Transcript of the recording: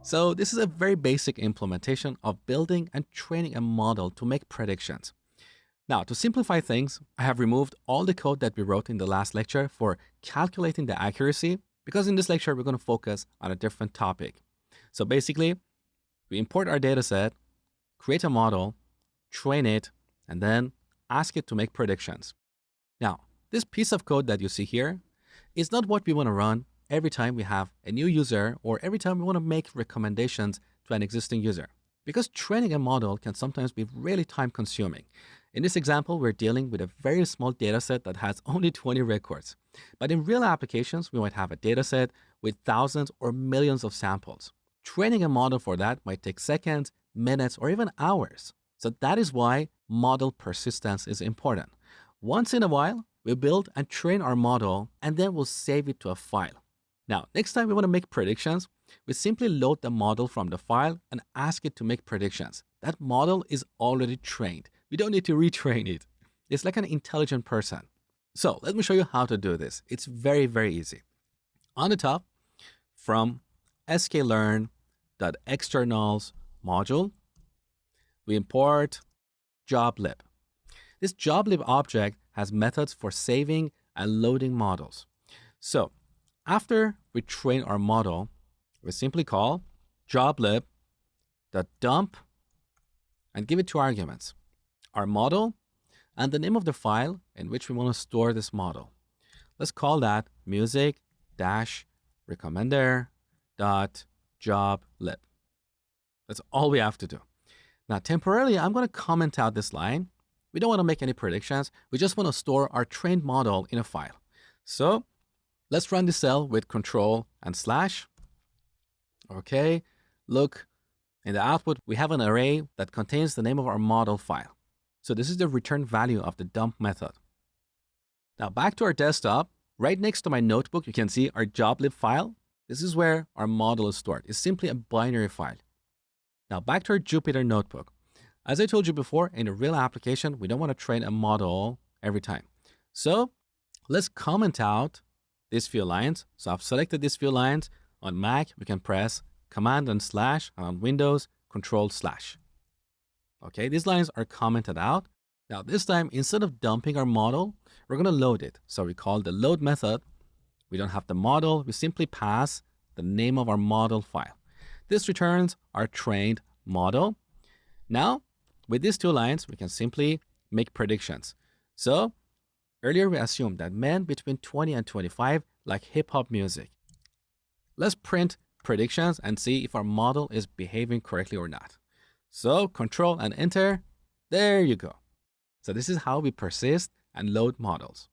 So this is a very basic implementation of building and training a model to make predictions. Now, to simplify things, I have removed all the code that we wrote in the last lecture for calculating the accuracy, because in this lecture, we're going to focus on a different topic. So basically, we import our data set, create a model, train it, and then ask it to make predictions. Now, this piece of code that you see here is not what we want to run every time we have a new user or every time we want to make recommendations to an existing user, because training a model can sometimes be really time consuming. In this example, we're dealing with a very small data set that has only 20 records. But in real applications, we might have a data set with thousands or millions of samples. Training a model for that might take seconds, minutes, or even hours. So that is why model persistence is important. Once in a while, we build and train our model, and then we'll save it to a file. Now, next time we want to make predictions, we simply load the model from the file and ask it to make predictions. That model is already trained. We don't need to retrain it. It's like an intelligent person. So let me show you how to do this. It's very, very easy. On the top, from sklearn.externals module, we import joblib. This joblib object has methods for saving and loading models. So after we train our model, we simply call joblib.dump and give it two arguments: our model and the name of the file in which we want to store this model. Let's call that music-recommender.joblib. That's all we have to do. Now, temporarily, I'm going to comment out this line. We don't want to make any predictions. We just want to store our trained model in a file. So let's run the cell with control and slash. Okay, look, in the output, we have an array that contains the name of our model file. So this is the return value of the dump method. Now back to our desktop, right next to my notebook, you can see our joblib file. This is where our model is stored. It's simply a binary file. Now back to our Jupyter notebook. As I told you before, in a real application, we don't want to train a model every time. So let's comment out these few lines. So I've selected these few lines. On Mac, we can press Command and slash, and on Windows, Control slash. Okay, these lines are commented out. Now this time, instead of dumping our model, we're going to load it. So we call the load method. We don't have the model. We simply pass the name of our model file. This returns our trained model. Now, with these two lines, we can simply make predictions. So earlier we assumed that men between 20 and 25 like hip-hop music. Let's print predictions and see if our model is behaving correctly or not. So Control and Enter. There you go. So this is how we persist and load models.